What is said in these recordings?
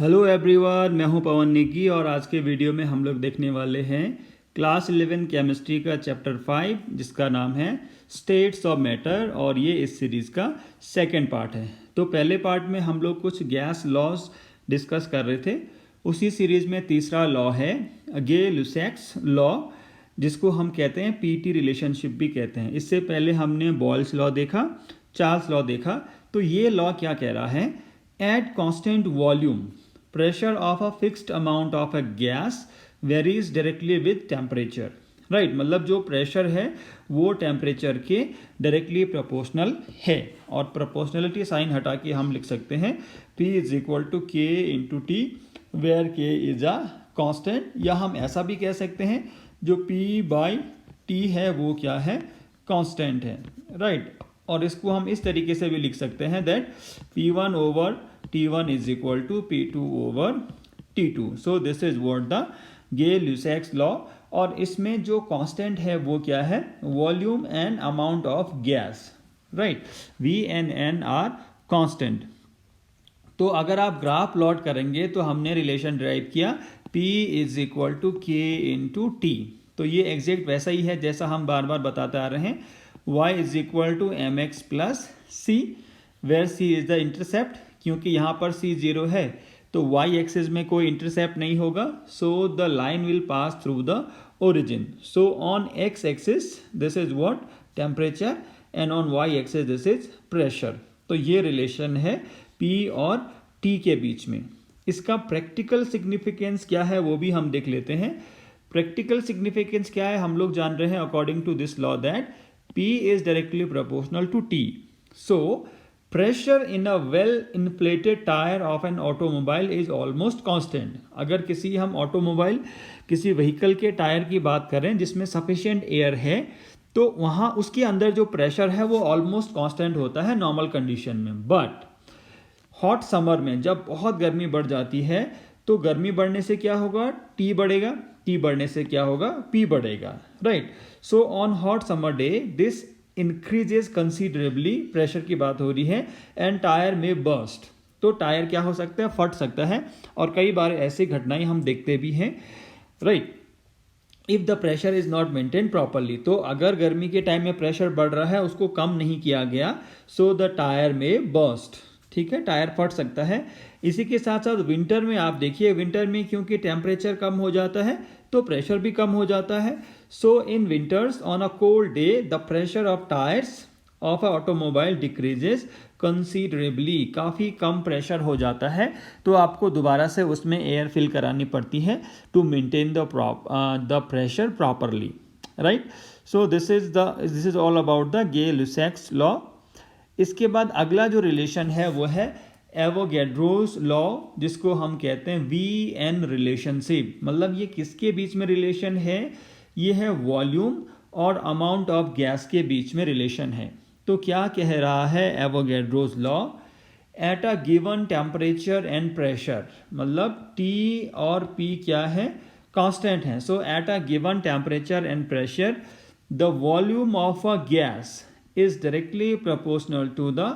Hello everyone, मैं हूं पवन नेगी और आज के वीडियो में हम लोग देखने वाले हैं क्लास 11 केमिस्ट्री का चैप्टर 5 जिसका नाम है स्टेट्स ऑफ मैटर और ये इस सीरीज़ का सेकंड पार्ट है। तो पहले पार्ट में हम लोग कुछ गैस लॉज डिस्कस कर रहे थे। उसी सीरीज़ में तीसरा लॉ है गे-लुसैक्स लॉ, जिसको हम कहते हैं पीटी रिलेशनशिप भी कहते हैं। इससे पहले हमने बॉयल्स लॉ देखा, चार्ल्स लॉ देखा। तो ये लॉ क्या कह रहा है, at constant volume pressure of a fixed amount of a gas varies directly with temperature। Right, मतलब जो प्रेशर है वो टेम्परेचर के डायरेक्टली प्रोपोर्शनल है। और प्रोपोर्शनलिटी साइन हटा के हम लिख सकते हैं P is equal to K into T, where के इज अ कांस्टेंट। या हम ऐसा भी कह सकते हैं जो P बाई टी है वो क्या है, कांस्टेंट है। राइट, और इसको हम इस तरीके से भी लिख सकते हैं that P1 over T1 is equal to P2 over T2। So this is what the Gay Lussac's law. और इसमें जो कांस्टेंट है वो क्या है, volume and amount of gas. Right, V and N are constant. तो अगर आप ग्राफ प्लॉट करेंगे तो हमने रिलेशन ड्राइव किया P is equal to K into T. तो ये एग्जैक्ट वैसा ही है जैसा हम बार बार बताते आ रहे हैं, Y is equal to M X plus C, where C is the intercept. क्योंकि यहाँ पर C 0 है तो y एक्सिस में कोई इंटरसेप्ट नहीं होगा, so the line will pass through the origin. So on x axis this is what, temperature, and on y axis this is pressure. तो ये रिलेशन है P और T के बीच में। इसका प्रैक्टिकल सिग्निफिकेंस क्या है वो भी हम देख लेते हैं। प्रैक्टिकल सिग्निफिकेंस क्या है, हम लोग जान रहे हैं according to this law that P is directly proportional to T। So pressure in a well inflated tire of an automobile is almost constant। अगर किसी हम ऑटोमोबाइल किसी व्हीकल के टायर की बात करें जिसमें सफिशिएंट एयर है तो वहाँ उसके अंदर जो प्रेशर है वो ऑलमोस्ट कांस्टेंट होता है नॉर्मल कंडीशन में। बट हॉट समर में जब बहुत गर्मी बढ़ जाती है तो गर्मी बढ़ने से क्या होगा, टी बढ़ेगा, टी बढ़ने से क्या होगा, पी बढ़ेगा। Right, so on hot summer day this increases considerably, pressure की बात हो रही है, एंड टायर में बर्स्ट। तो टायर क्या हो सकता है, फट सकता है। और कई बार ऐसी घटनाएं हम देखते भी हैं। Right, if the pressure is not maintain properly, तो अगर गर्मी के टाइम में प्रेशर बढ़ रहा है उसको कम नहीं किया गया, सो द टायर में बर्स्ट। ठीक है, टायर फट सकता है। इसी के साथ साथ विंटर में आप देखिए, विंटर में क्योंकि टेम्परेचर कम हो जाता है तो प्रेशर भी कम हो जाता है। So in winters on a cold day the pressure of tyres of a automobile decreases considerably, काफ़ी कम प्रेशर हो जाता है तो आपको दोबारा से उसमें एयर फिल करानी पड़ती है to maintain the pressure properly. Right, so this is all about the Gay Lussac's law. इसके बाद अगला जो रिलेशन है वो है एवोगैड्रोस लॉ, जिसको हम कहते हैं V-N रिलेशनशिप। मतलब ये किसके बीच में रिलेशन है, ये है वॉल्यूम और अमाउंट ऑफ गैस के बीच में रिलेशन है। तो क्या कह रहा है Avogadro's law, at a given temperature and pressure, मतलब T और P क्या है, कांस्टेंट है। So at a given temperature and pressure the volume of a gas is directly proportional to the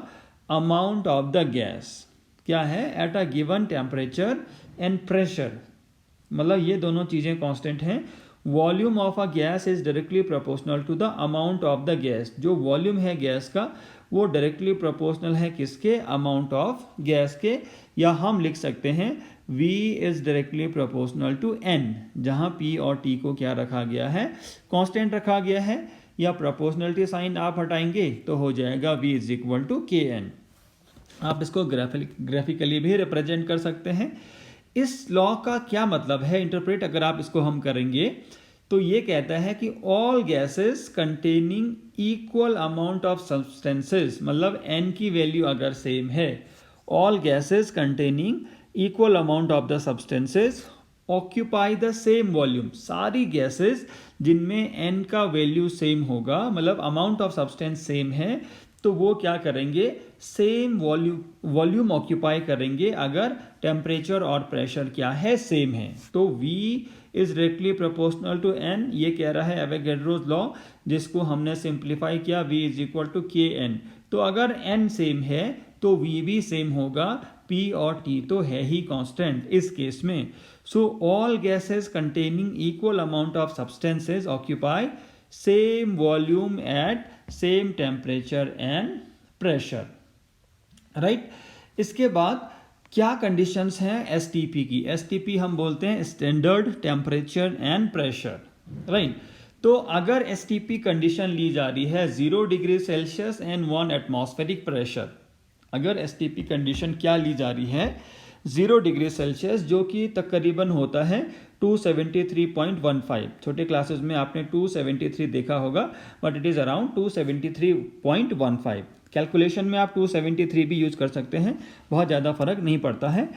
amount of the gas. क्या है, at a given temperature and pressure, मतलब ये दोनों चीजें कांस्टेंट हैं। Volume of a gas is directly proportional to the amount of the gas. जो volume है gas का वो डायरेक्टली प्रोपोर्शनल है किसके, अमाउंट ऑफ गैस के। या हम लिख सकते हैं V is directly proportional to N, जहां P और T को क्या रखा गया है, कांस्टेंट रखा गया है। या प्रोपोर्शनलिटी साइन आप हटाएंगे तो हो जाएगा V इज इक्वल टू के एन। आप इसको ग्राफिकली भी रिप्रेजेंट कर सकते हैं। इस लॉ का क्या मतलब है, इंटरप्रेट अगर आप इसको हम करेंगे तो ये कहता है कि all gases containing equal amount of substances, मतलब N की वैल्यू अगर सेम है, all gases containing equal amount of the substances occupy the same volume. सारी गैसेस जिनमें N का वैल्यू सेम होगा, मतलब अमाउंट ऑफ सब्सटेंस सेम है, तो वो क्या करेंगे, सेम वॉल्यूम ऑक्यूपाई करेंगे अगर टेम्परेचर और प्रेशर क्या है, सेम है। तो V is directly proportional to N, ये कह रहा है एवोगैड्रोस लॉ, जिसको हमने सिंप्लीफाई किया V इज इक्वल टू के एन। तो अगर N सेम है तो V भी सेम होगा, P और T तो है ही कांस्टेंट इस केस में। So all gases containing equal amount of substances occupy same volume at same temperature and pressure, right. इसके बाद क्या कंडीशंस हैं एसटीपी की? एसटीपी हम बोलते हैं standard temperature and pressure, right. तो अगर एसटीपी कंडीशन ली जा रही है 0 degree Celsius and 1 atmospheric pressure, अगर एसटीपी कंडीशन क्या ली जा रही है 0 डिग्री सेल्सियस जो कि तकरीबन होता है 273.15, छोटे क्लासेस में आपने 273 देखा होगा but it is around 273.15। Calculation में आप 273 भी यूज कर सकते हैं, बहुत ज़्यादा फर्क नहीं पड़ता है,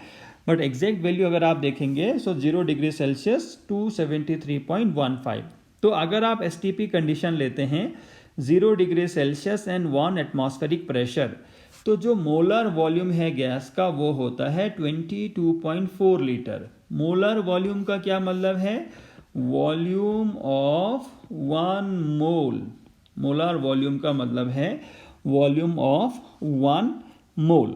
बट एग्जैक्ट वैल्यू अगर आप देखेंगे सो 0 डिग्री सेल्सियस 273.15। तो अगर आप एसटीपी कंडीशन लेते हैं 0 degree Celsius and 1 atmospheric pressure, तो जो मोलर वॉल्यूम है गैस का वो होता है 22.4 लीटर। मोलर वॉल्यूम का क्या मतलब है? Volume of 1 mole. Molar volume का मतलब है वॉल्यूम ऑफ 1 मोल,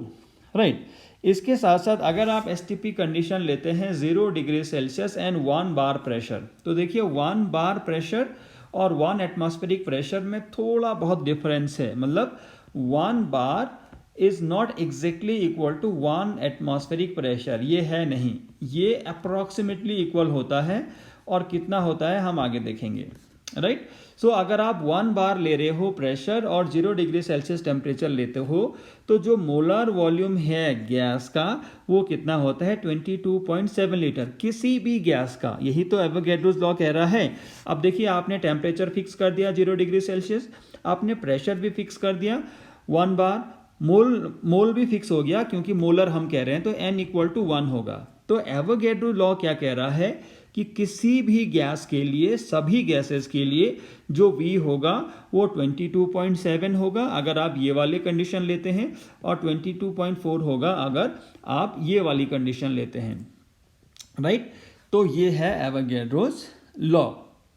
राइट। इसके साथ साथ अगर आप एसटीपी कंडीशन लेते हैं 0 degree Celsius and 1 bar pressure, तो देखिए 1 बार प्रेशर और 1 एटमॉस्फेरिक प्रेशर में थोड़ा बहुत डिफरेंस है। मतलब 1 bar is not exactly equal to 1 atmospheric pressure, ये है नहीं, ये अप्रॉक्सीमेटली इक्वल होता है। और कितना होता है हम आगे देखेंगे, राइट। सो अगर आप 1 बार ले रहे हो प्रेशर और 0 डिग्री सेल्सियस टेम्परेचर लेते हो तो जो मोलर वॉल्यूम है गैस का वो कितना होता है 22.7 लीटर किसी भी गैस का। यही तो एवोगैड्रोस लॉ कह रहा है। अब देखिए आपने टेम्परेचर फिक्स कर दिया 0 डिग्री सेल्सियस, आपने प्रेशर भी फिक्स कर दिया 1 बार, मोल भी फिक्स हो गया क्योंकि मोलर हम कह रहे हैं, तो n इक्वल टू 1 होगा। तो एवोगैड्रो लॉ क्या कह रहा है कि किसी भी गैस के लिए, सभी गैसेस के लिए जो V होगा वो 22.7 होगा अगर आप ये वाले कंडीशन लेते हैं, और 22.4 होगा अगर आप ये वाली कंडीशन लेते हैं, राइट। तो ये है एवोगैड्रोस लॉ।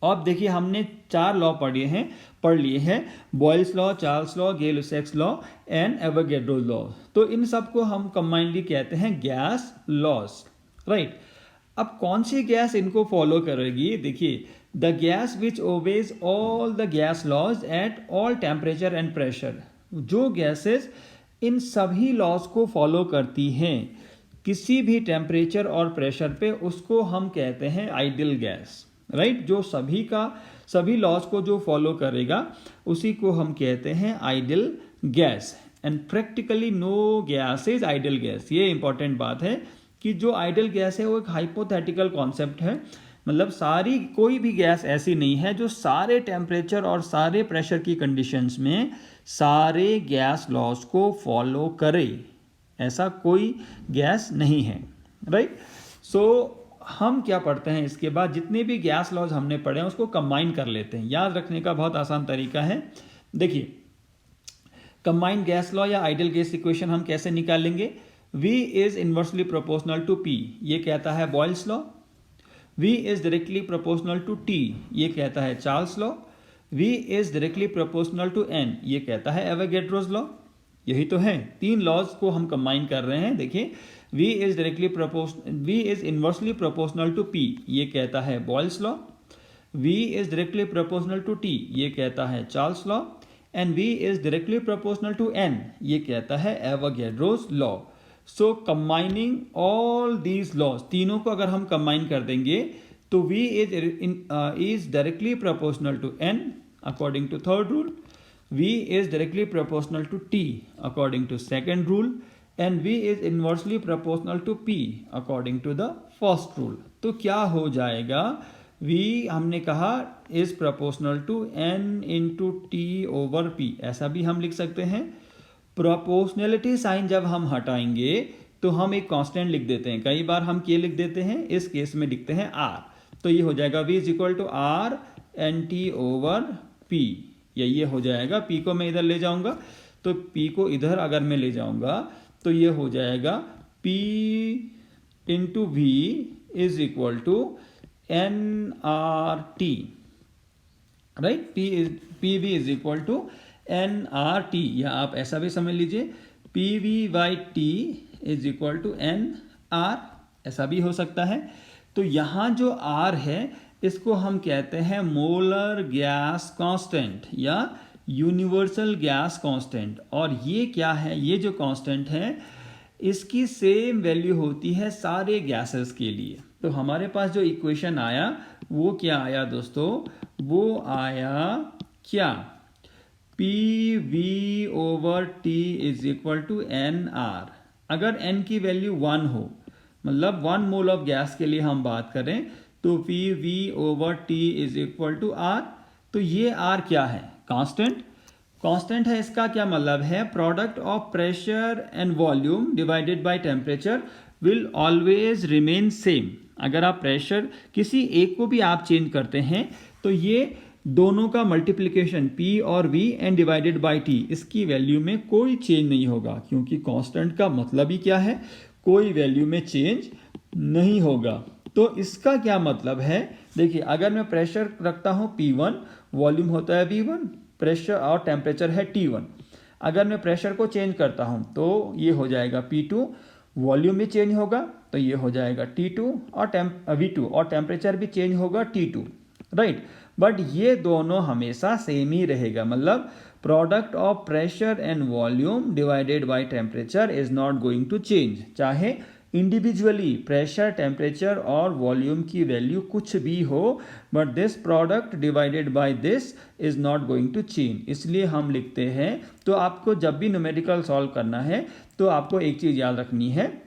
अब देखिए हमने 4 लॉ पढ़ लिए हैं, Boyle's law, Charles law, Gay-Lussac's law and Avogadro law. तो इन सबको हम कंबाइनली कहते हैं गैस लॉज, राइट। अब कौन सी गैस इनको फॉलो करेगी? देखिए the gas which obeys all the gas laws at all temperature and pressure, जो गैसेस इन सभी लॉज को फॉलो करती हैं किसी भी टेम्परेचर और प्रेशर पे, उसको हम कहते हैं आइडियल गैस, राइट। जो सभी लॉज को जो फॉलो करेगा उसी को हम कहते हैं ideal gas. And practically no gas is ideal gas. ये इंपॉर्टेंट बात है कि जो आइडियल गैस है वो एक हाइपोथेटिकल कॉन्सेप्ट है। मतलब कोई भी गैस ऐसी नहीं है जो सारे टेम्परेचर और सारे प्रेशर की कंडीशंस में सारे गैस लॉज को फॉलो करे, ऐसा कोई गैस नहीं है, राइट। सो हम क्या पढ़ते हैं इसके बाद, जितने भी गैस लॉज हमने पढ़े हैं उसको कंबाइन कर लेते हैं। याद रखने का बहुत आसान तरीका है। देखिए कंबाइंड गैस लॉ या आइडियल गैस इक्वेशन हम कैसे निकालेंगे? V is inversely proportional to P, ये कहता है Boyle's law. V is directly proportional to T, ये कहता है Charles law. V is directly proportional to N, ये कहता है एवोगैड्रोस लॉ। यही तो है, 3 लॉज को हम कंबाइन कर रहे हैं। देखिए V is inversely proportional to P, ये कहता है Boyle's law. V is directly proportional to T, ये कहता है Charles law. And V is directly proportional to N, ये कहता है Avogadro's law. So combining all these laws, तीनों को अगर हम कंबाइन कर देंगे तो V is directly proportional to N according to third rule, V is directly proportional to T according to second rule, and V is inversely proportional to P according to the first rule. तो क्या हो जाएगा? V हमने कहा is proportional to N into T over P, ऐसा भी हम लिख सकते हैं। प्रोपोर्शनलिटी साइन जब हम हटाएंगे तो हम एक कांस्टेंट लिख देते हैं, कई बार हम K लिख देते हैं, इस केस में लिखते हैं R। तो ये हो जाएगा V is equal to R NT over P, ये हो जाएगा। P को मैं इधर ले जाऊंगा तो P को इधर अगर मैं ले जाऊंगा तो ये हो जाएगा P into V is equal to NRT, right. PV is equal to NRT, या आप ऐसा भी समझ लीजिए PV by T is equal to N R, ऐसा भी हो सकता है। तो यहाँ जो आर है इसको हम कहते हैं मोलर गैस कांस्टेंट या यूनिवर्सल गैस कांस्टेंट। और ये क्या है, ये जो कांस्टेंट है इसकी सेम वैल्यू होती है सारे गैसेस के लिए। तो हमारे पास जो इक्वेशन आया वो क्या आया दोस्तों, वो आया क्या, P V over T is equal to N R. अगर n की वैल्यू 1 हो, मतलब 1 मोल ऑफ गैस के लिए हम बात करें, तो P V over T is equal to R. तो ये आर क्या है, कांस्टेंट। कांस्टेंट है, इसका क्या मतलब है, product of pressure and volume divided by temperature will always remain same. अगर आप प्रेशर किसी एक को भी आप चेंज करते हैं तो ये दोनों का मल्टीप्लिकेशन P और V and divided by T, इसकी वैल्यू में कोई चेंज नहीं होगा, क्योंकि कांस्टेंट का मतलब ही क्या है, कोई वैल्यू में चेंज नहीं होगा। तो इसका क्या मतलब है, देखिए अगर मैं प्रेशर रखता हूं P1, वॉल्यूम होता है V1, प्रेशर और टेम्परेचर है T1। अगर मैं प्रेशर को चेंज करता हूं तो ये हो जाएगा P2, वॉल्यूम भी चेंज होगा तो ये हो जाएगा T2 और V2, और टेम्परेचर भी चेंज होगा T2, राइट। बट ये दोनों हमेशा सेम ही रहेगा, मतलब product of pressure and volume divided by temperature is not going to change. चाहे इंडिविजुअली प्रेशर, टेम्परेचर और वॉल्यूम की वैल्यू कुछ भी हो, but this product divided by this is not going to change. इसलिए हम लिखते हैं, तो आपको जब भी न्यूमेरिकल सॉल्व करना है तो आपको एक चीज याद रखनी है,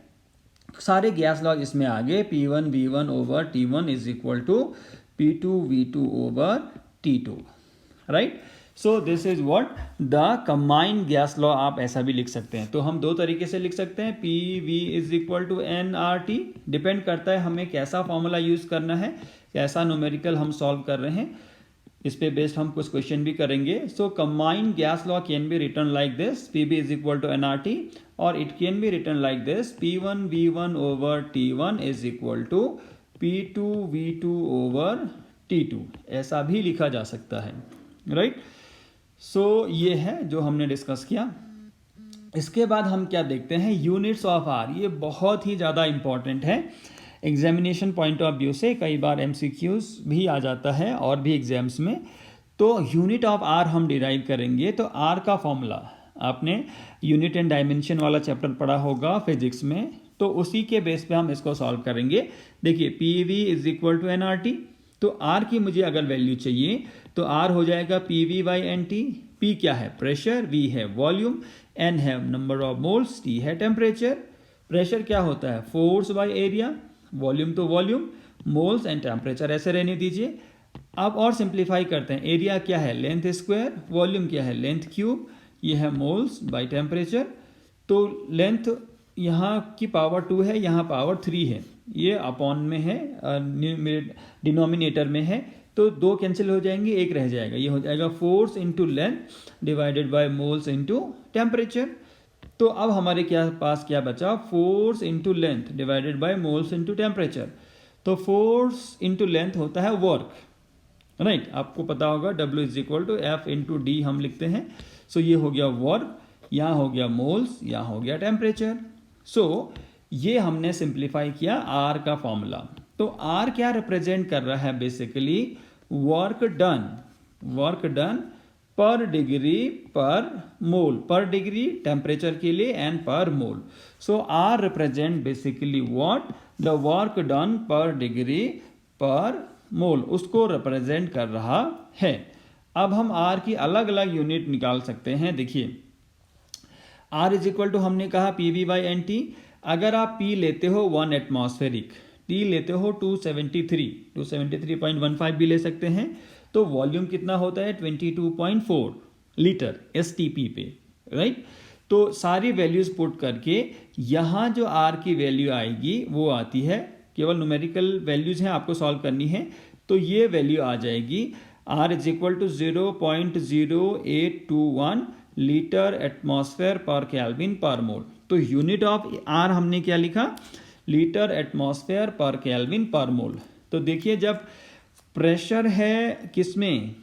सारे गैस लॉज इसमें आ गए, P1 V1 over T1 is equal to P2 V2 over T2, right. So this is what the combined gas law, आप ऐसा भी लिख सकते हैं। तो हम दो तरीके से लिख सकते हैं, P V is equal to N R T, depend करता है हमें कैसा फॉर्मूला यूज करना है, कैसा न्यूमेरिकल हम सॉल्व कर रहे हैं, इस पे बेस्ड हम कुछ क्वेश्चन भी करेंगे। So combined gas law can be written like this, P B is equal to N R T, और it can be written like this, P1 V1 over T1 is equal to P2 V2 over T2, ऐसा भी लिखा जा सकता है, right. सो ये है जो हमने डिस्कस किया। इसके बाद हम क्या देखते हैं, यूनिट्स ऑफ आर। ये बहुत ही ज़्यादा इंपॉर्टेंट है एग्जामिनेशन पॉइंट ऑफ व्यू से, कई बार MCQs भी आ जाता है और भी एग्जाम्स में। तो यूनिट ऑफ आर हम डिराइव करेंगे, तो आर का फॉर्मूला आपने यूनिट एंड डायमेंशन वाला चैप्टर पढ़ा होगा फिजिक्स में, तो उसी के बेस पे हम इसको सॉल्व करेंगे। देखिए P V is equal to N R T, तो आर की मुझे अगर वैल्यू चाहिए तो आर हो जाएगा P V by N T. P क्या है, प्रेशर, वी है वॉल्यूम, एन है नंबर ऑफ मोल्स, टी है टेम्परेचर। प्रेशर क्या होता है, फोर्स बाय एरिया, वॉल्यूम तो वॉल्यूम, मोल्स एंड टेम्परेचर ऐसे रहने दीजिए। अब और सिंप्लीफाई करते हैं, एरिया क्या है, लेंथ स्क्वायर, वॉल्यूम क्या है, लेंथ क्यूब, ये है मोल्स बाय टेम्परेचर। तो लेंथ यहाँ की पावर 2 है, यहाँ पावर 3 है, ये अपॉन में है, डिनोमिनेटर में है, तो 2 कैंसिल हो जाएंगे, 1 रह जाएगा, ये हो जाएगा force into length divided by moles into temperature. तो अब हमारे पास क्या बचा, force into length divided by moles into temperature. तो फोर्स इंटू लेंथ होता है वर्क, राइट। आपको पता होगा W is equal to F into D हम लिखते हैं। सो ये हो गया वर्क, यहाँ हो गया मोल्स, यहाँ हो गया टेम्परेचर। सो ये हमने सिंप्लीफाई किया आर का फॉर्मूला। तो आर क्या रिप्रेजेंट कर रहा है, basically work done per degree per mole, per degree temperature के लिए and per mole. So R represent basically what, the work done per degree per mole, उसको रिप्रेजेंट कर रहा है। अब हम आर की अलग अलग यूनिट निकाल सकते हैं। देखिए आर इज इक्वल टू हमने कहा P V by N T. अगर आप पी लेते हो 1 एटमॉस्फेरिक, टी लेते हो 273.15 भी ले सकते हैं, तो वॉल्यूम कितना होता है 22.4 लीटर STP पे, राइट। तो सारी वैल्यूज पुट करके यहाँ जो आर की वैल्यू आएगी वो आती है, केवल न्यूमेरिकल वैल्यूज हैं, आपको सॉल्व करनी है। तो ये वैल्यू आ जाएगी R is equal to 0.0821 litre atmosphere per kelvin per mole. तो यूनिट ऑफ आर हमने क्या लिखा, litre atmosphere per kelvin per mole. तो देखिए जब प्रेशर है किसमें,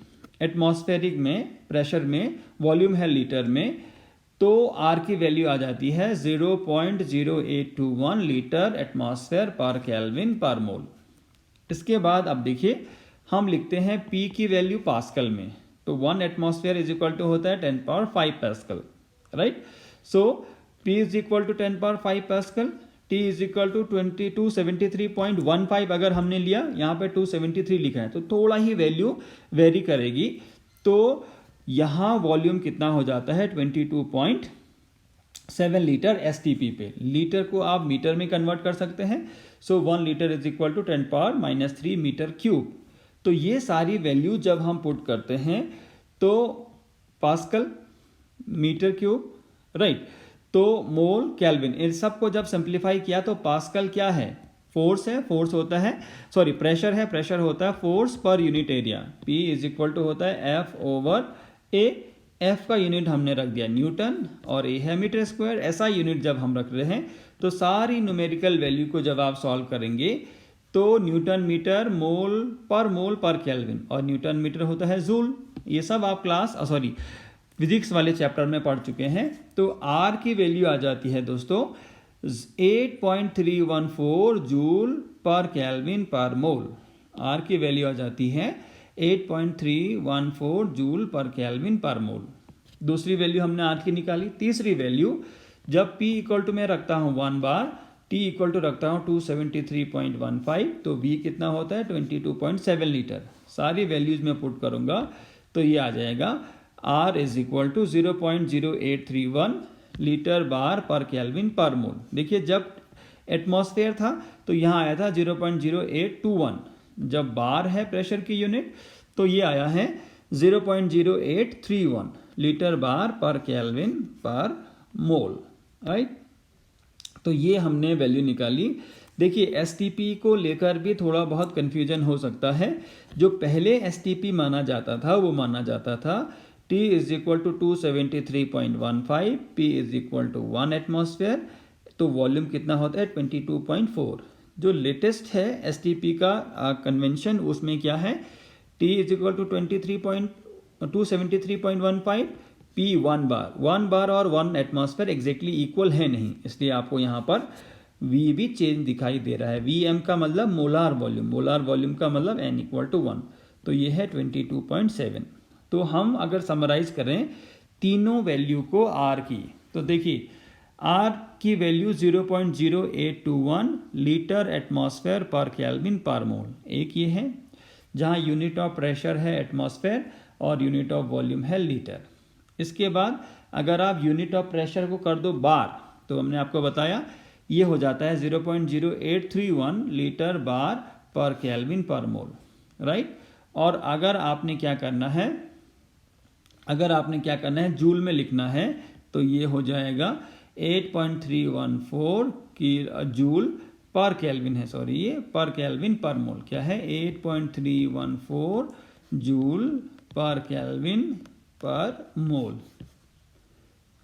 एटमॉस्फेरिक में, प्रेशर में, वॉल्यूम है लीटर में, तो आर की वैल्यू आ जाती है 0.0821 litre atmosphere per kelvin per मोल। इसके बाद अब देखिए हम लिखते हैं P की वैल्यू पास्कल में, तो 1 एटमॉस्फेयर इज इक्वल टू होता है 10⁵ pascal, right. So P is equal to 10⁵ pascal, T is equal to 2273.15 अगर हमने लिया, यहाँ पे 273 लिखा है तो थोड़ा ही वैल्यू वेरी करेगी। तो यहाँ वॉल्यूम कितना हो जाता है 22.7 लीटर STP पे। लीटर को आप मीटर में कन्वर्ट कर सकते हैं। So 1 litre is equal to 10⁻³ metre cube. तो ये सारी वैल्यू जब हम पुट करते हैं तो पास्कल, मीटर क्यूब, राइट, तो मोल, केल्विन, इन सबको जब सिंप्लीफाई किया तो पास्कल क्या है, फोर्स है, फोर्स होता है, सॉरी प्रेशर है, प्रेशर होता है force per unit area. P is equal to होता है F/A। F का यूनिट हमने रख दिया न्यूटन और A है मीटर स्क्वायर। ऐसा यूनिट जब हम रख रहे हैं तो सारी न्यूमेरिकल वैल्यू को जब आप सॉल्व करेंगे तो न्यूटन मीटर मोल पर केल्विन, और न्यूटन मीटर होता है जूल। ये सब आप फिजिक्स वाले चैप्टर में पढ़ चुके हैं। तो R की वैल्यू आ जाती है दोस्तों 8.314 जूल पर केल्विन पर मोल। R की वैल्यू आ जाती है 8.314 जूल पर केल्विन पर मोल। दूसरी वैल्यू हमने R की निकाली। तीसरी वैल्यू जब P इक्वल टू में रखता हूँ 1 बार, T इक्वल टू रखता हूँ 273.15, तो V कितना होता है 22.7 लीटर। सारी वैल्यूज में पुट करूँगा तो ये आ जाएगा R is equal to 0.0831 litre bar per kelvin per मोल। देखिए जब एटमॉस्फेयर था तो यहाँ आया था 0.0821, जब बार है प्रेशर की यूनिट तो ये आया है 0.0831 litre bar per kelvin per मोल, राइट। तो ये हमने वैल्यू निकाली। देखिए STP को लेकर भी थोड़ा बहुत कन्फ्यूजन हो सकता है। जो पहले STP माना जाता था वो माना जाता था T is equal to 273.15, P is equal to 1 atmosphere, तो वॉल्यूम कितना होता है 22.4। जो लेटेस्ट है STP का कन्वेंशन उसमें क्या है, T is equal to 273.15, P 1 bar और 1 एटमॉस्फेयर एग्जैक्टली इक्वल है नहीं, इसलिए आपको यहाँ पर V भी चेंज दिखाई दे रहा है। Vm का मतलब मोलार वॉल्यूम का मतलब N इक्वल टू 1, तो ये है 22.7। तो हम अगर समराइज करें तीनों वैल्यू को R की, तो देखिए R की value 0.0821 litre atmosphere per kelvin per मोल। एक ये है जहाँ यूनिट ऑफ प्रेशर है एटमॉस्फेयर और यूनिट ऑफ वॉल्यूम है लीटर। इसके बाद अगर आप यूनिट ऑफ प्रेशर को कर दो बार, तो हमने आपको बताया ये हो जाता है 0.0831 litre bar per kelvin per मोल, राइट। और अगर आपने क्या करना है जूल में लिखना है तो ये हो जाएगा 8.314 की जूल पर केल्विन है, सॉरी ये पर केल्विन पर मोल क्या है 8.314 जूल पर केल्विन पर मोल,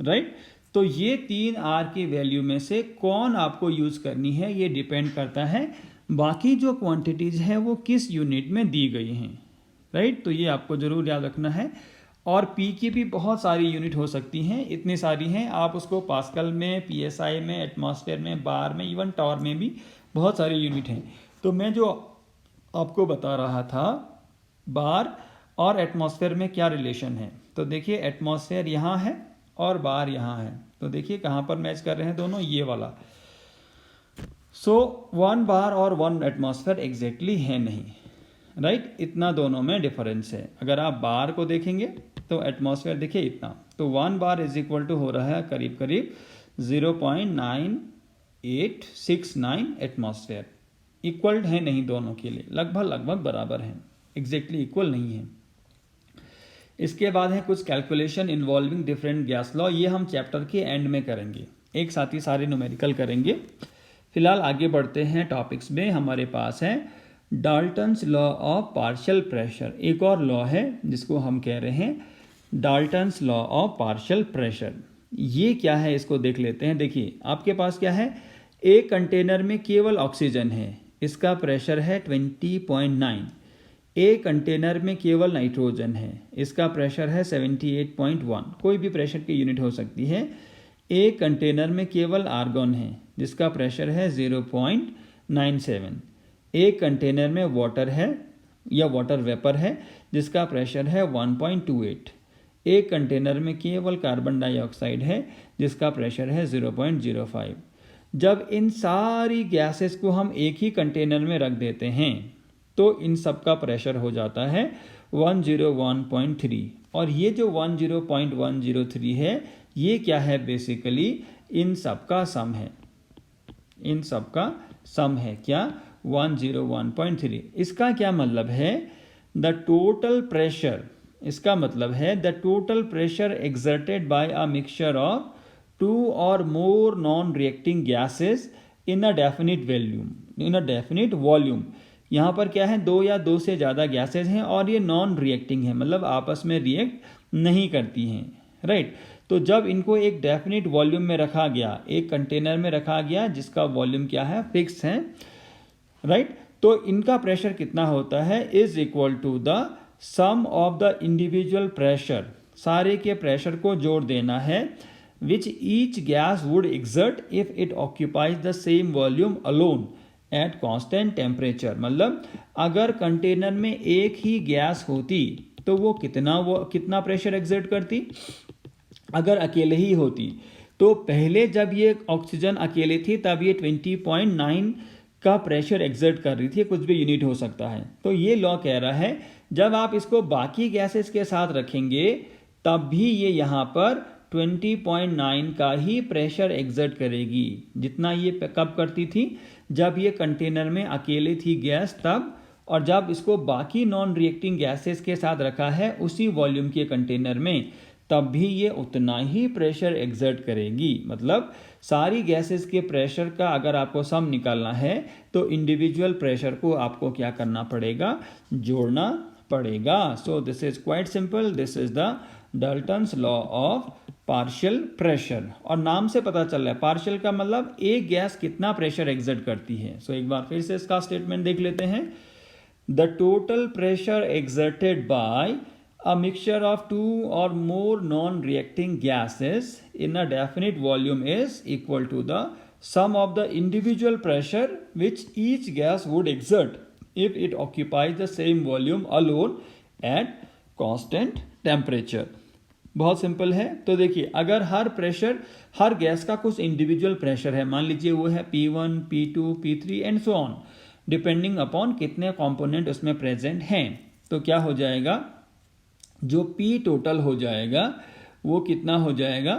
राइट। तो ये 3 R की वैल्यू में से कौन आपको यूज करनी है ये डिपेंड करता है बाकी जो क्वांटिटीज है वो किस यूनिट में दी गई हैं, राइट। तो ये आपको जरूर याद रखना है। और P की भी बहुत सारी यूनिट हो सकती हैं, इतनी सारी हैं, आप उसको पास्कल में, PSI में, एटमॉस्फेयर में, बार में, इवन टॉर में भी बहुत सारी यूनिट हैं। तो मैं जो आपको बता रहा था बार और एटमॉस्फेयर में क्या रिलेशन है, तो देखिए एटमॉस्फेयर यहाँ है और बार यहाँ है, तो देखिए कहाँ पर मैच कर रहे हैं दोनों, ये वाला। सो 1 बार और 1 एटमॉस्फेयर एग्जैक्टली है नहीं, राइट। इतना दोनों में डिफरेंस है। अगर आप बार को देखेंगे तो एटमॉस्फेयर देखिए इतना, तो 1 बार इज इक्वल टू हो रहा है करीब 0.9869 एटमॉस्फेयर। इक्वल है नहीं दोनों के लिए, लगभग बराबर है, एग्जैक्टली इक्वल नहीं है। इसके बाद है कुछ calculation involving different gas law, ये हम चैप्टर के एंड में करेंगे, एक साथ ही सारे न्यूमेरिकल करेंगे। फिलहाल आगे बढ़ते हैं टॉपिक्स में। हमारे पास है Dalton's law of partial pressure, एक और लॉ है जिसको हम कह रहे हैं Dalton's law of partial pressure. ये क्या है इसको देख लेते हैं। देखिए आपके पास क्या है, एक कंटेनर में केवल ऑक्सीजन है, इसका प्रेशर है 20.9, ए कंटेनर में केवल नाइट्रोजन है, इसका प्रेशर है 78.1, कोई भी प्रेशर की यूनिट हो सकती है। ए कंटेनर में केवल आर्गन है जिसका प्रेशर है 0.97। ए कंटेनर में वाटर है या वाटर वेपर है जिसका प्रेशर है 1.28। एक कंटेनर में केवल कार्बन डाइऑक्साइड है जिसका प्रेशर है 0.05। जब इन सारी गैसेस को हम एक ही कंटेनर में रख देते हैं तो इन सब का प्रेशर हो जाता है 101.3। और ये जो 10103 है ये क्या है, बेसिकली इन सब का सम है, इन सब का सम है क्या, 101.3। इसका क्या मतलब है, द टोटल प्रेशर, इसका मतलब है the total pressure exerted bye a mixture of 2 और more non reacting gases in a definite volume, in a definite volume. यहाँ पर क्या है, 2 या 2 से ज़्यादा गैसेज हैं और ये नॉन रिएक्टिंग है, मतलब आपस में रिएक्ट नहीं करती हैं, राइट। तो जब इनको एक डेफिनिट वॉल्यूम में रखा गया, एक कंटेनर में रखा गया जिसका वॉल्यूम क्या है, फिक्स है, राइट, तो इनका प्रेशर कितना होता है, is equal to the sum of the individual pressure, सारे के प्रेशर को जोड़ देना है, which each gas would exert if it occupies the same volume alone at constant temperature. मतलब अगर कंटेनर में एक ही गैस होती तो वो कितना प्रेशर एक्सर्ट करती, अगर अकेले ही होती तो पहले जब ये ऑक्सीजन अकेले थी तब ये 20.9 का प्रेशर एक्सर्ट कर रही थी, कुछ भी यूनिट हो सकता है। तो ये लॉ कह रहा है जब आप इसको बाकी गैसेस के साथ रखेंगे तब भी ये यहाँ पर 20.9 का ही प्रेशर एक्सर्ट करेगी, जितना ये कब करती थी, जब ये कंटेनर में अकेले थी गैस तब, और जब इसको बाकी नॉन रिएक्टिंग गैसेस के साथ रखा है उसी वॉल्यूम के कंटेनर में तब भी ये उतना ही प्रेशर एक्सर्ट करेगी। मतलब सारी गैसेस के प्रेशर का अगर आपको सम निकालना है तो इंडिविजुअल प्रेशर को आपको क्या करना पड़ेगा, जोड़ना पड़ेगा। सो this is quite simple, this is the Dalton's law of partial pressure. और नाम से पता चल रहा है पार्शियल का मतलब एक गैस कितना प्रेशर एक्सर्ट करती है। सो एक बार फिर से इसका स्टेटमेंट देख लेते हैं, the total pressure exerted bye a mixture of 2 or more non-reacting gases in a definite volume is equal to the sum of the individual pressure which each gas would exert if it occupies the same volume alone at constant temperature। बहुत simple है। तो देखिए अगर हर pressure, हर gas का कुछ individual pressure है, मान लीजिए वो है P1, P2, P3 and so on, depending upon कितने कंपोनेंट उसमें प्रेजेंट हैं, तो क्या हो जाएगा, जो P टोटल हो जाएगा वो कितना हो जाएगा,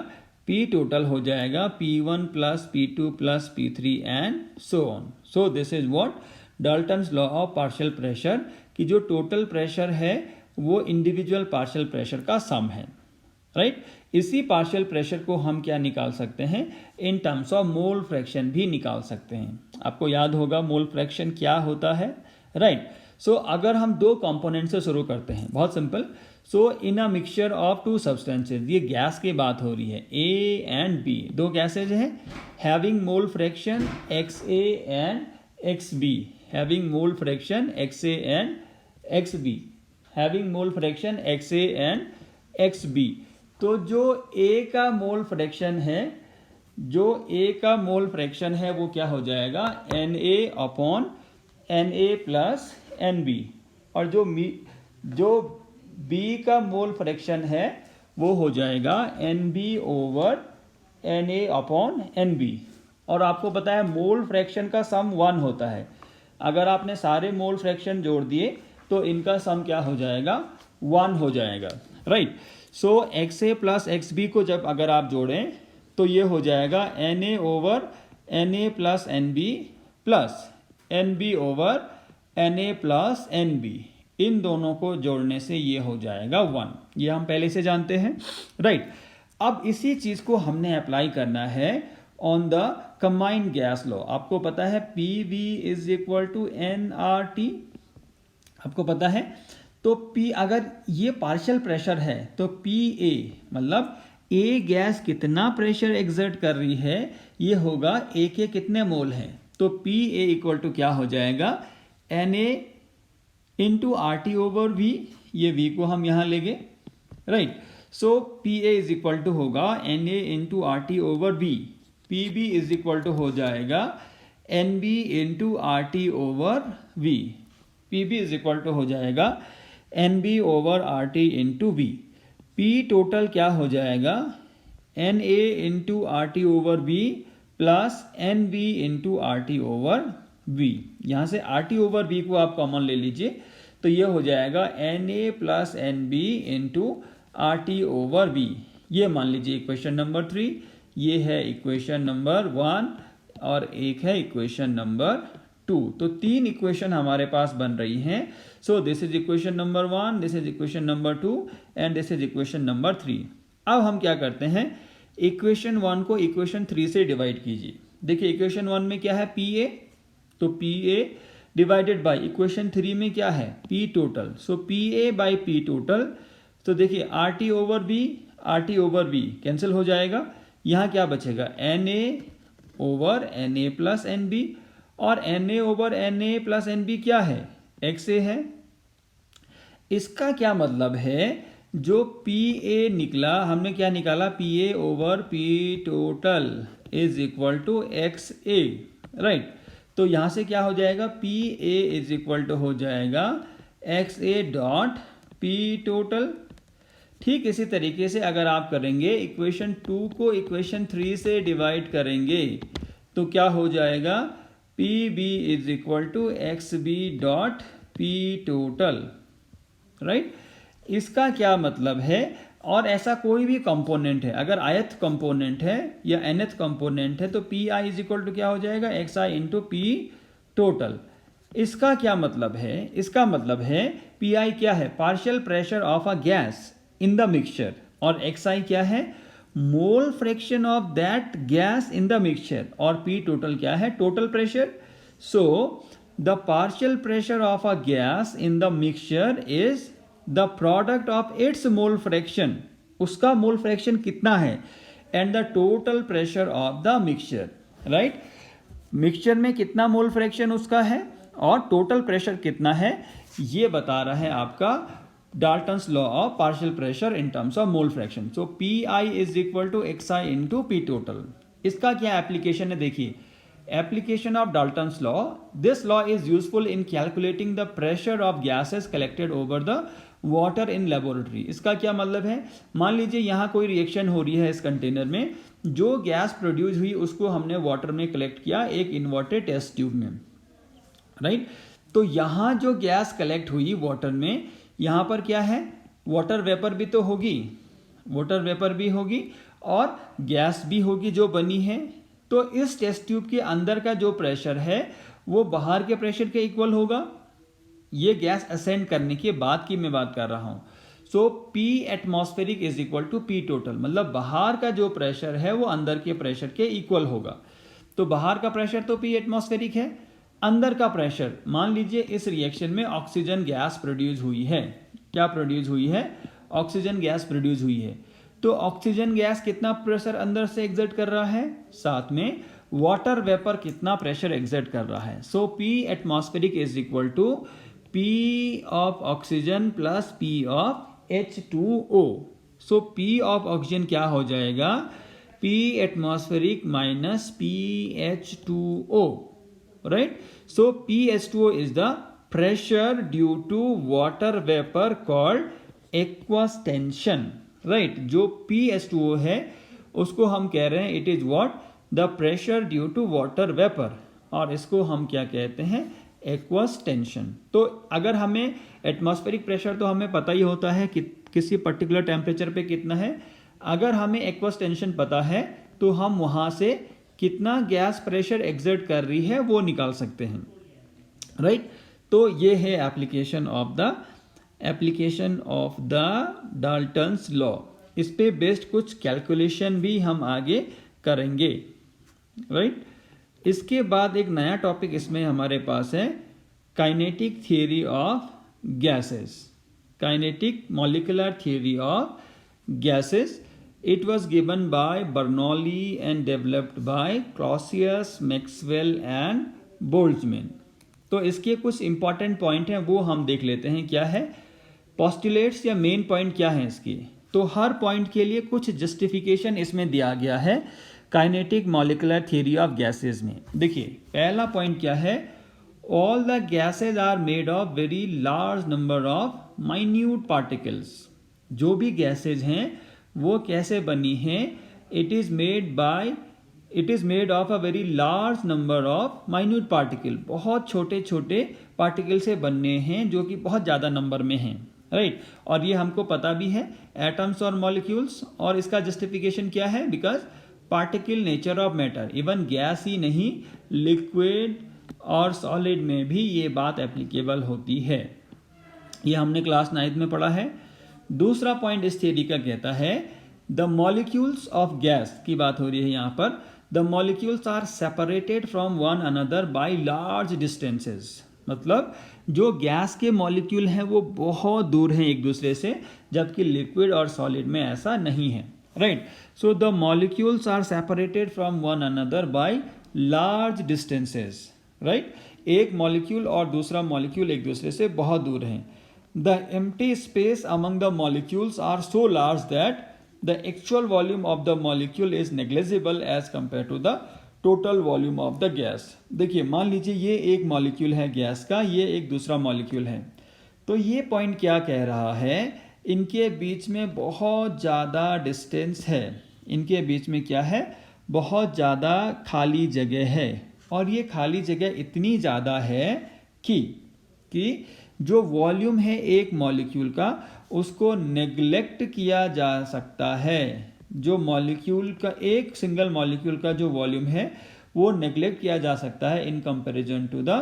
P टोटल हो जाएगा P1 plus P2 plus P3 and so on. So this is what Dalton's law of partial pressure, कि जो टोटल प्रेशर है वो इंडिविजुअल पार्शियल प्रेशर का सम है, राइट। इसी पार्शियल प्रेशर को हम क्या निकाल सकते हैं, इन टर्म्स ऑफ मोल फ्रैक्शन भी निकाल सकते हैं। आपको याद होगा मोल फ्रैक्शन क्या होता है, राइट। सो अगर हम दो कंपोनेंट से शुरू करते हैं, बहुत simple. So in a mixture of two substances, ये गैस की बात हो रही है, ए एंड बी, दो गैसेज हैं, having mole fraction XA and XB, having mole fraction XA and XB, having mole fraction XA and XB। तो जो A का मोल फ्रैक्शन है, जो A का मोल फ्रैक्शन है वो क्या हो जाएगा, Na upon Na plus NB, और जो B का मोल फ्रैक्शन है वो हो जाएगा NB over Na upon NB। और आपको पता है मोल फ्रैक्शन का सम 1 होता है, अगर आपने सारे मोल फ्रैक्शन जोड़ दिए तो इनका सम क्या हो जाएगा, 1 हो जाएगा, राइट। सो XA प्लस XB को जब अगर आप जोड़ें तो ये हो जाएगा Na over Na plus NB plus NB over Na plus NB, इन दोनों को जोड़ने से ये हो जाएगा 1, ये हम पहले से जानते हैं, राइट। अब इसी चीज को हमने अप्लाई करना है on the combined gas law. आपको पता है PV is equal to nRT, आपको पता है। तो P, अगर ये पार्शियल प्रेशर है तो PA मतलब A गैस कितना प्रेशर एक्सर्ट कर रही है, ये होगा A के कितने मोल हैं, तो PA इक्वल टू क्या हो जाएगा, Na into R T over V, ये वी को हम यहाँ लेंगे, right. So P A is equal to होगा N A into R T over B, P B is equal to हो जाएगा N B into R T over V, P B is equal to हो जाएगा N B over R T into V. P total क्या हो जाएगा, N A into R T over B plus N B into R T over V. यहाँ से are T over B को आप common ले लीजिए, तो ये हो जाएगा N A plus N B into R T over B. ये मान लीजिए इक्वेशन नंबर 3, ये है इक्वेशन नंबर 1 और एक है इक्वेशन नंबर 2। तो 3 इक्वेशन हमारे पास बन रही हैं। सो this is equation number 1, this is equation number 2 and this is equation number 3। अब हम क्या करते हैं, इक्वेशन 1 को इक्वेशन 3 से डिवाइड कीजिए। देखिए इक्वेशन 1 में क्या है, पी ए, तो P A divided by equation 3 में क्या है, P total. So P A by P total, तो देखिए R T over B cancel हो जाएगा। यहाँ क्या बचेगा, N A over N A plus N B, और N A over N A plus N B क्या है, एक्स ए है। इसका क्या मतलब है, जो पी ए निकला, हमने क्या निकाला, P A over P total is equal to X A, right. तो यहां से क्या हो जाएगा, P A is equal to हो जाएगा X A dot P total. ठीक इसी तरीके से अगर आप करेंगे, इक्वेशन 2 को इक्वेशन 3 से डिवाइड करेंगे तो क्या हो जाएगा, P B is equal to X B dot P total, right. इसका क्या मतलब है, और ऐसा कोई भी कंपोनेंट है, अगर ith कंपोनेंट है या nth कंपोनेंट है, तो P I is equal to क्या हो जाएगा, X I into P total. इसका क्या मतलब है, इसका मतलब है पी आई क्या है, partial pressure of a gas in the mixture, और एक्स आई क्या है, mole fraction of that gas in the mixture, और पी टोटल क्या है, total pressure. So the partial pressure of a gas in the mixture is the product of its mole fraction, उसका mole fraction कितना है, and the total pressure of the mixture, right. Mixture में कितना mole fraction उसका है और total pressure कितना है, ये बता रहा है आपका Dalton's law of partial pressure in terms of mole fraction. So P I is equal to X I into P total. इसका क्या एप्लीकेशन है, देखिए application of Dalton's law. This law is useful in calculating the pressure of gases collected over the water in laboratory. इसका क्या मतलब है, मान लीजिए यहाँ कोई रिएक्शन हो रही है इस कंटेनर में, जो गैस प्रोड्यूस हुई उसको हमने वाटर में कलेक्ट किया एक इन्वर्टेड टेस्ट ट्यूब में, राइट। तो यहाँ जो गैस कलेक्ट हुई वाटर में, यहाँ पर क्या है, वाटर वेपर भी तो होगी, वाटर वेपर भी होगी और गैस भी होगी जो बनी है। तो इस टेस्ट ट्यूब के अंदर का जो प्रेशर है वो बाहर के प्रेशर के इक्वल होगा। ये गैस असेंड करने के बाद की मैं बात कर रहा हूं। So P atmospheric is equal to P total, मतलब बाहर का जो प्रेशर है वो अंदर के प्रेशर के इक्वल होगा। तो बाहर का प्रेशर तो पी एटमॉस्फेरिक है, अंदर का प्रेशर, मान लीजिए इस रिएक्शन में ऑक्सीजन गैस प्रोड्यूस हुई है, क्या प्रोड्यूस हुई है, ऑक्सीजन गैस प्रोड्यूस हुई है। तो ऑक्सीजन गैस कितना प्रेशर अंदर से एग्जर्ट कर रहा है, साथ में वाटर वेपर कितना प्रेशर एग्जर्ट कर रहा है। So P atmospheric is equal to P of oxygen plus P of H2O। So P of oxygen क्या हो जाएगा, P atmospheric minus P H2O, right. So PH2O is the pressure due to water vapour called aqueous tension, right. जो PH2O है उसको हम कह रहे हैं it is what, the pressure due to water vapour, और इसको हम क्या कहते हैं, एक्वस टेंशन। तो अगर हमें एटमॉस्फेरिक प्रेशर तो हमें पता ही होता है कि किसी पर्टिकुलर टेम्परेचर पे कितना है, अगर हमें एक्वस टेंशन पता है तो हम वहां से कितना गैस प्रेशर एग्जर्ट कर रही है वो निकाल सकते हैं, राइट। तो ये है application of the Dalton's law. इस पे बेस्ड कुछ कैलकुलेशन भी हम आगे करेंगे, राइट। इसके बाद एक नया टॉपिक इसमें हमारे पास है kinetic theory of gases, kinetic molecular theory of gases. It was given by Bernoulli and developed by Clausius, Maxwell and Boltzmann. तो इसके कुछ इंपॉर्टेंट पॉइंट हैं, वो हम देख लेते हैं क्या है। पोस्टुलेट्स या मेन पॉइंट क्या है इसकी, तो हर पॉइंट के लिए कुछ जस्टिफिकेशन इसमें दिया गया है kinetic molecular theory of gases में। देखिए पहला पॉइंट क्या है, all the gases are made of very large number of minute particles. जो भी गैसेज हैं वो कैसे बनी हैं, it is made of a very large number of minute particle. बहुत छोटे छोटे पार्टिकल से बनने हैं जो कि बहुत ज़्यादा नंबर में हैं, राइट। और ये हमको पता भी है एटम्स और मॉलिक्यूल्स। और इसका जस्टिफिकेशन क्या है, because particle nature of matter, even gas ही नहीं लिक्विड और सॉलिड में भी ये बात एप्लीकेबल होती है। ये हमने क्लास 9 में पढ़ा है। दूसरा पॉइंट इस थ्योरी का कहता है द मॉलिक्यूल्स ऑफ गैस की बात हो रही है यहाँ पर, the molecules are separated from one another by large distances. मतलब जो गैस के मॉलिक्यूल हैं वो बहुत दूर हैं एक दूसरे से, जबकि लिक्विड और सॉलिड में ऐसा नहीं है, right. So the molecules are separated from one another by large distances, right. एक मॉलिक्यूल और दूसरा मॉलिक्यूल एक दूसरे से बहुत दूर हैं। The empty space among the molecules are so large that the actual volume of the molecule is negligible as compared to the total volume of the gas। देखिए मान लीजिए ये एक मॉलिक्यूल है गैस का, ये एक दूसरा मॉलिक्यूल है, तो ये पॉइंट क्या कह रहा है, इनके बीच में बहुत ज़्यादा डिस्टेंस है, इनके बीच में क्या है, बहुत ज़्यादा खाली जगह है। और ये खाली जगह इतनी ज़्यादा है कि जो वॉल्यूम है एक मॉलिक्यूल का उसको नेग्लेक्ट किया जा सकता है। जो मॉलिक्यूल का एक सिंगल मॉलिक्यूल का जो वॉल्यूम है वो नेग्लेक्ट किया जा सकता है in comparison to the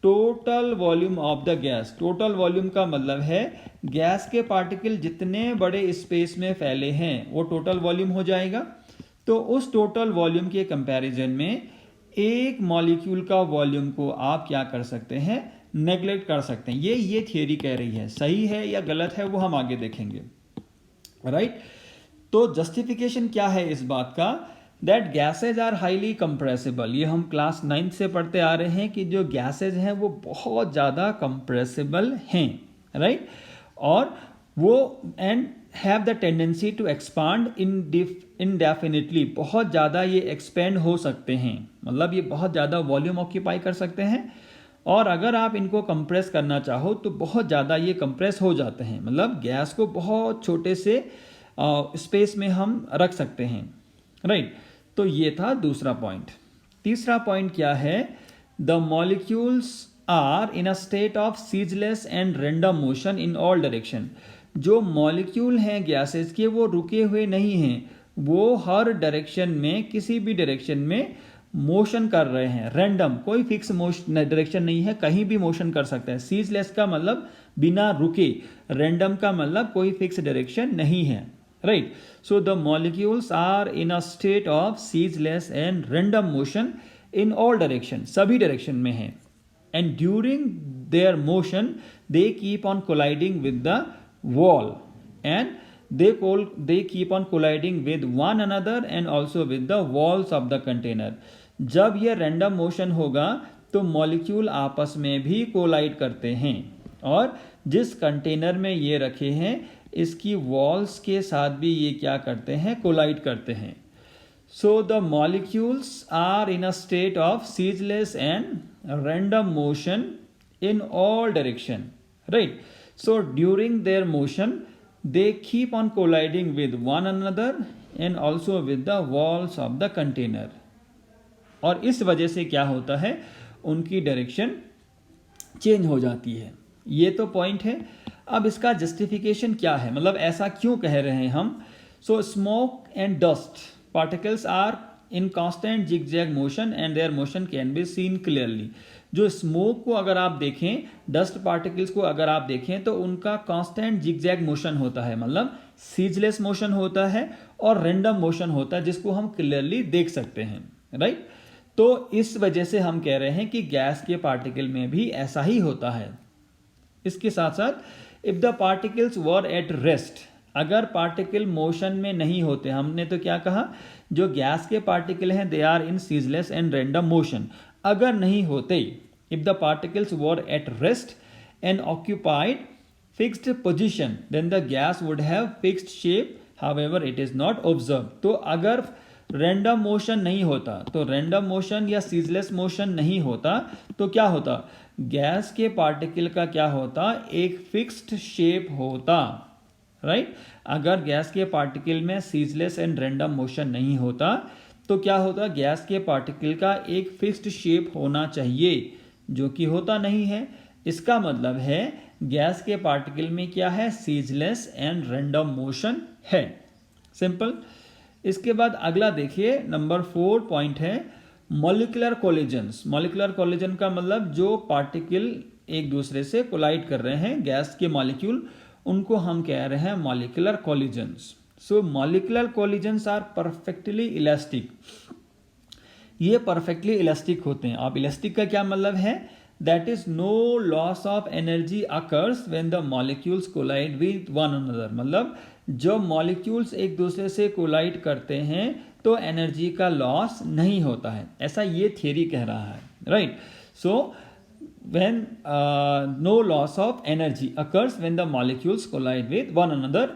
total volume of the gas. Total volume का मतलब है गैस के पार्टिकल जितने बड़े स्पेस में फैले हैं वो टोटल वॉल्यूम हो जाएगा। तो उस टोटल वॉल्यूम के कंपैरिजन में एक मॉलिक्यूल का वॉल्यूम को आप क्या कर सकते हैं, नेग्लेक्ट कर सकते हैं। ये थियरी कह रही है, सही है या गलत है वो हम आगे देखेंगे, राइट। तो जस्टिफिकेशन क्या है इस बात का, that gases are highly compressible. ये हम क्लास 9 से पढ़ते आ रहे हैं कि जो गैसेज हैं वो बहुत ज़्यादा कंप्रेसिबल हैं, राइट। और वो and have the tendency to expand indefinitely, बहुत ज़्यादा ये एक्सपेंड हो सकते हैं, मतलब ये बहुत ज़्यादा वॉल्यूम ऑक्यूपाई कर सकते हैं। और अगर आप इनको कंप्रेस करना चाहो तो बहुत ज़्यादा ये कंप्रेस हो जाते हैं, मतलब गैस को बहुत छोटे से स्पेस में हम रख सकते हैं, राइट। तो ये था दूसरा पॉइंट। तीसरा पॉइंट क्या है, the molecules are in a state of ceaseless and random motion in all direction. जो मॉलिक्यूल हैं गैसेस के वो रुके हुए नहीं हैं, वो हर डायरेक्शन में, किसी भी डायरेक्शन में मोशन कर रहे हैं, रैंडम, कोई फिक्स मोशन डायरेक्शन नहीं है, कहीं भी मोशन कर सकता है। सीजलेस का मतलब बिना रुके, रैंडम का मतलब कोई फिक्स डायरेक्शन नहीं है, right. So the molecules are in a state of ceaseless and random motion in all direction, सभी डायरेक्शन में है। And during their motion they keep on colliding with the wall and they keep on colliding with one another and also with the walls of the container। जब ये random motion होगा तो molecule आपस में भी collide करते हैं और जिस कंटेनर में ये रखे हैं इसकी वॉल्स के साथ भी ये क्या करते हैं, कोलाइड करते हैं। So the molecules are in a state of ceaseless and random motion in all direction, right. So during their motion they keep on colliding with one another and also with the walls of the container। और इस वजह से क्या होता है, उनकी direction change हो जाती है। ये तो पॉइंट है। अब इसका जस्टिफिकेशन क्या है, मतलब ऐसा क्यों कह रहे हैं हम। So smoke and dust particles are in constant zigzag motion and their motion can be seen clearly. जो स्मोक को अगर आप देखें, डस्ट पार्टिकल्स को अगर आप देखें तो उनका कांस्टेंट जिगजैग मोशन होता है, मतलब सीजलेस मोशन होता है और रैंडम मोशन होता है जिसको हम क्लियरली देख सकते हैं, राइट। तो इस वजह से हम कह रहे हैं कि गैस के पार्टिकल में भी ऐसा ही होता है। इसके साथ साथ if the particles were at rest, अगर पार्टिकल मोशन में नहीं होते, हमने तो क्या कहा, जो गैस के पार्टिकल हैं they are in ceaseless and random motion, अगर नहीं होते If the particles were at rest and occupied fixed position, then the gas would have fixed shape. However, it is not observed. तो अगर random motion नहीं होता, तो random motion या ceaseless motion नहीं होता, तो क्या होता? गैस के पार्टिकल का क्या होता? एक फिक्स्ड शेप होता, राइट? अगर गैस के पार्टिकल में सीजलेस एंड रैंडम मोशन नहीं होता, तो क्या होता? गैस के पार्टिकल का एक फिक्स्ड शेप होना चाहिए, जो कि होता नहीं है। इसका मतलब है गैस के पार्टिकल में क्या है? सीजलेस एंड रैंडम मोशन है। सिंपल। इसके बाद अगला देखिए, नंबर 4 पॉइंट है मॉलिक्यूलर कोलिजन्स। मॉलिक्यूलर कोलिजन का मतलब जो पार्टिकल एक दूसरे से कोलाइड कर रहे हैं, गैस के मॉलिक्यूल, उनको हम कह रहे हैं molecular collisions. So molecular collisions are perfectly elastic. ये परफेक्टली इलास्टिक होते हैं। अब इलास्टिक का क्या मतलब है? That is no loss of energy occurs when the molecules collide with one another. मतलब जब मॉलिक्यूल्स एक दूसरे से कोलाइड करते हैं तो एनर्जी का लॉस नहीं होता है, ऐसा ये थियरी कह रहा है, right? So when no loss of energy occurs when the molecules collide with one another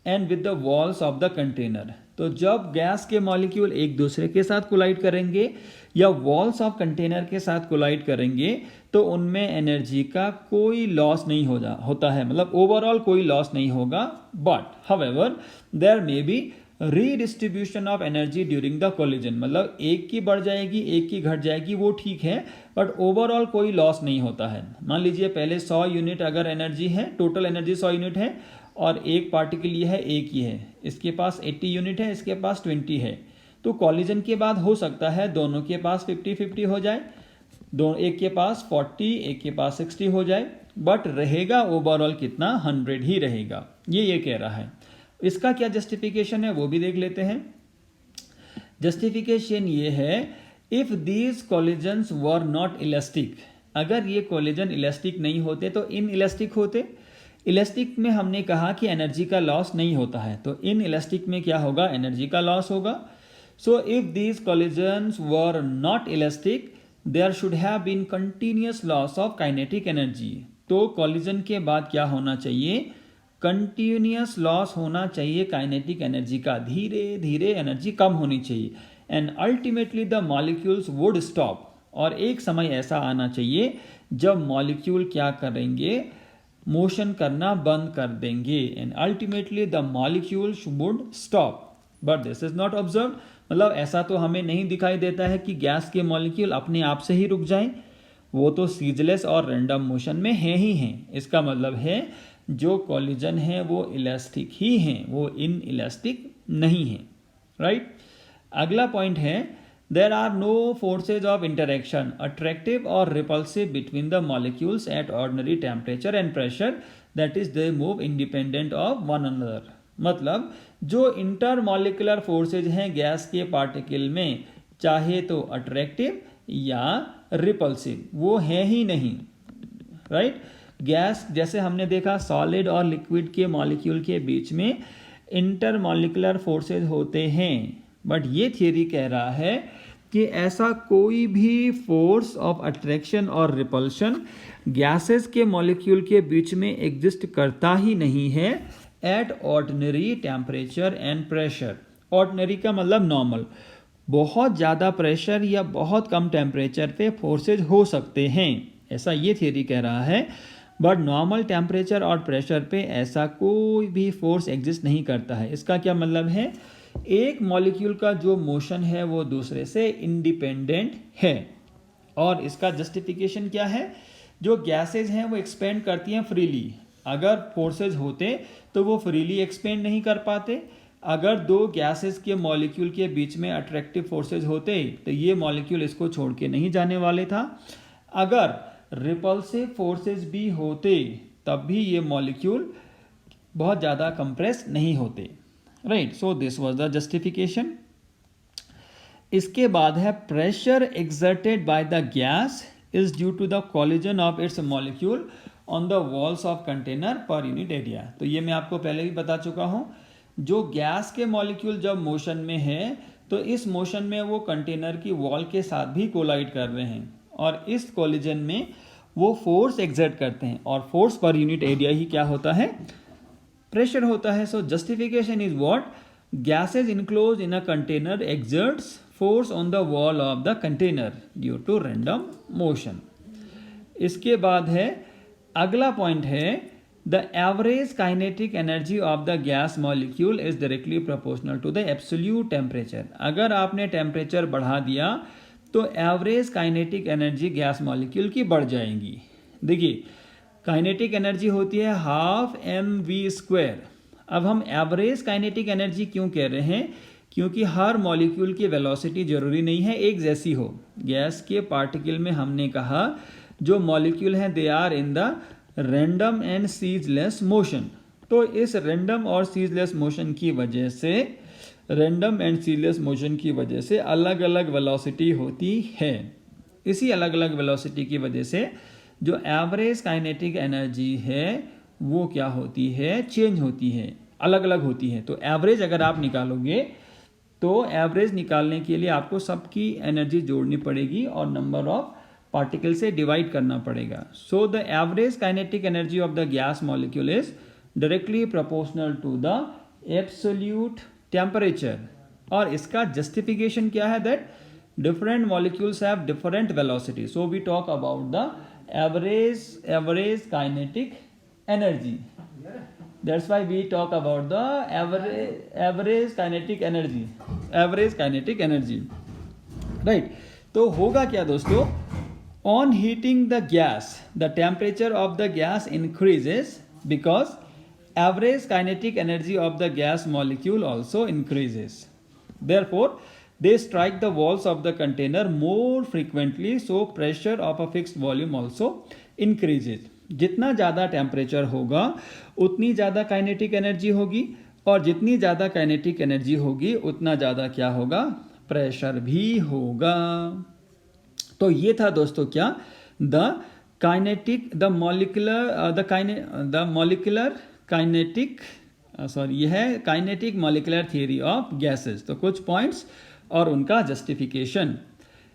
and with the walls of the container. तो जब गैस के मॉलिक्यूल एक दूसरे के साथ कोलाइड करेंगे या वॉल्स ऑफ कंटेनर के साथ कोलाइड करेंगे तो उनमें एनर्जी का कोई लॉस नहीं होता है, मतलब ओवरऑल कोई लॉस नहीं होगा। But however there may be redistribution of energy during the collision. मतलब एक की बढ़ जाएगी, एक की घट जाएगी, वो ठीक है, बट ओवरऑल कोई लॉस नहीं होता है। मान लीजिए पहले 100 यूनिट अगर एनर्जी है, टोटल एनर्जी 100 यूनिट है, और एक पार्टिकल ये है, एक ही है, इसके पास 80 यूनिट है, इसके पास 20 है, तो कॉलिजन के बाद हो सकता है दोनों के पास 50-50 हो जाए, एक के पास 40, एक के पास 60 हो जाए, बट रहेगा ओवरऑल कितना? 100 ही रहेगा। ये कह रहा है। इसका क्या जस्टिफिकेशन है वो भी देख लेते हैं। जस्टिफिकेशन ये है, if these collisions were not elastic, अगर ये कोलिजन इलास्टिक नहीं होते तो इन इलास्टिक होते। इलास्टिक में हमने कहा कि एनर्जी का लॉस नहीं होता है, तो इन इलास्टिक में क्या होगा? एनर्जी का लॉस होगा। So if these collisions were not elastic there should have been continuous loss of kinetic energy. तो कोलिजन के बाद क्या होना चाहिए? कंटिन्यूअस लॉस होना चाहिए काइनेटिक एनर्जी का, धीरे धीरे एनर्जी कम होनी चाहिए। And ultimately the molecules would stop, और एक समय ऐसा आना चाहिए जब मॉलिक्यूल क्या करेंगे? मोशन करना बंद कर देंगे। And ultimately the molecules would stop, but this is not observed. मतलब ऐसा तो हमें नहीं दिखाई देता है कि गैस के मॉलिक्यूल अपने आप से ही रुक जाएं, वो तो सीजलेस और रैंडम मोशन में है ही हैं। इसका मतलब है जो कोलिजन है वो इलास्टिक ही हैं, वो इन इलास्टिक नहीं है, राइट? अगला पॉइंट है, there are no forces of interaction attractive और repulsive between the molecules at ordinary temperature and pressure, that is they move independent of one another. मतलब जो इंटर मॉलिक्यूलर फोर्सेज हैं gas के particle में, चाहे तो अट्रैक्टिव या रिपल्सिव, वो है ही नहीं, राइट? गैस जैसे हमने देखा सॉलिड और लिक्विड के मॉलिक्यूल के बीच में इंटर मॉलिक्यूलर फोर्सेज होते हैं, बट ये थियरी कह रहा है कि ऐसा कोई भी फोर्स ऑफ अट्रैक्शन और रिपल्शन गैसेस के मॉलिक्यूल के बीच में एग्जिस्ट करता ही नहीं है at ordinary temperature and pressure. Ordinary का मतलब नॉर्मल, बहुत ज़्यादा प्रेशर या बहुत कम टेम्परेचर पे फोर्सेज हो सकते हैं, ऐसा ये थियरी कह रहा है, बट नॉर्मल टेम्परेचर और प्रेशर पे ऐसा कोई भी फोर्स एग्जिस्ट नहीं करता है। इसका क्या मतलब है? एक मॉलिक्यूल का जो मोशन है वो दूसरे से इंडिपेंडेंट है। और इसका जस्टिफिकेशन क्या है? जो गैसेज हैं वो एक्सपेंड करती हैं फ्रीली, अगर फोर्सेज होते तो वो फ्रीली एक्सपेंड नहीं कर पाते। अगर दो गैसेज के मॉलिक्यूल के बीच में अट्रैक्टिव फोर्सेज होते तो ये मॉलिक्यूल इसको छोड़ के नहीं जाने वाले था। अगर रिपल्सिव फोर्सेज भी होते तब भी ये मॉलिक्यूल बहुत ज़्यादा कंप्रेस नहीं होते, right? So this was the justification. इसके बाद है pressure exerted by the gas is due to the collision of its molecule on the walls of container per unit area. तो ये मैं आपको पहले भी बता चुका हूँ, जो गैस के मॉलिक्यूल जब मोशन में है तो इस मोशन में वो कंटेनर की वॉल के साथ भी कोलाइड कर रहे हैं, और इस कोलिजन में वो फोर्स एक्सर्ट करते हैं और फोर्स पर यूनिट एरिया ही क्या होता है, प्रेशर होता है. So justification is what, gases enclose in a container exerts force on the wall of the container due to random motion. इसके बाद है अगला पॉइंट है the average kinetic energy of the gas molecule is directly proportional to the absolute temperature. अगर आपने temperature बढ़ा दिया तो average kinetic energy gas molecule की बढ़ जाएगी. देखिए काइनेटिक एनर्जी होती है ½mv². अब हम एवरेज काइनेटिक एनर्जी क्यों कह रहे हैं, क्योंकि हर मॉलिक्यूल की वेलोसिटी जरूरी नहीं है एक जैसी हो. गैस के पार्टिकल में हमने कहा जो मॉलिक्यूल हैं they are in the random and ceaseless motion. तो इस रैंडम और सीजलेस मोशन की वजह से अलग अलग वेलोसिटी होती है. इसी अलग अलग वेलोसिटी की वजह से जो एवरेज काइनेटिक एनर्जी है वो क्या होती है, चेंज होती है, अलग अलग होती है. तो एवरेज अगर आप निकालोगे तो एवरेज निकालने के लिए आपको सबकी एनर्जी जोड़नी पड़ेगी और नंबर ऑफ पार्टिकल से डिवाइड करना पड़ेगा. So the average kinetic energy of the gas molecule is directly proportional to the absolute temperature. और इसका जस्टिफिकेशन क्या है, that different molecules have different velocity. So we talk about the average kinetic energy. That's why we talk about the average kinetic energy. Right. तो होगा क्या दोस्तों, on heating the gas the temperature of the gas increases because average kinetic energy of the gas molecule also increases. Therefore they strike the walls of the container more frequently, so pressure of a fixed volume also increases. जितना ज़्यादा temperature होगा उतनी ज़्यादा kinetic energy होगी और जितनी ज़्यादा kinetic energy होगी उतना ज़्यादा क्या होगा, प्रेशर भी होगा. तो ये था दोस्तों क्या, यह है kinetic molecular theory of gases. तो कुछ पॉइंट्स और उनका जस्टिफिकेशन.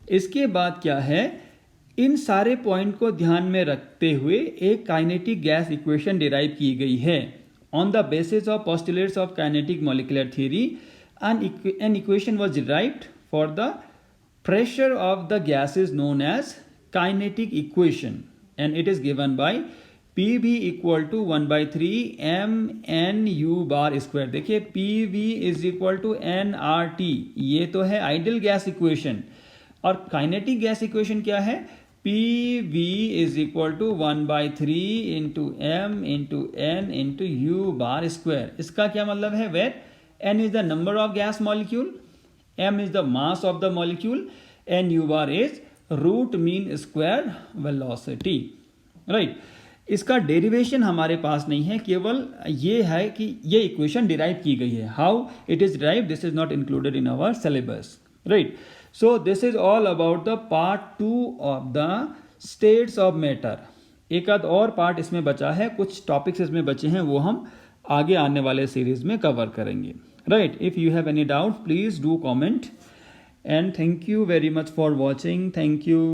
इसके बाद क्या है, इन सारे पॉइंट को ध्यान में रखते हुए एक काइनेटिक गैस इक्वेशन डिराइव की गई है. On the basis of postulates of kinetic molecular theory an equation was derived for the pressure of the gases known as kinetic equation and it is given by PV equal to 1/3 mNu². देखिए PV is equal to nRT. ये तो है ideal gas equation. और kinetic gas equation क्या है, PV is equal to 1/3 m n U². इसका क्या मतलब है, where n is the number of gas molecule, m is the mass of the molecule and U² is root mean square velocity. Right. इसका derivation हमारे पास नहीं है, केवल ये है कि ये इक्वेशन डिराइव की गई है. How it is derive, this is not included in our syllabus. Right. So this is all about the part 2 of the states of matter. एक आध और पार्ट इसमें बचा है, कुछ टॉपिक्स इसमें बचे हैं, वो हम आगे आने वाले सीरीज में कवर करेंगे. Right. If you have any doubt please do comment and thank you very much for watching. Thank you.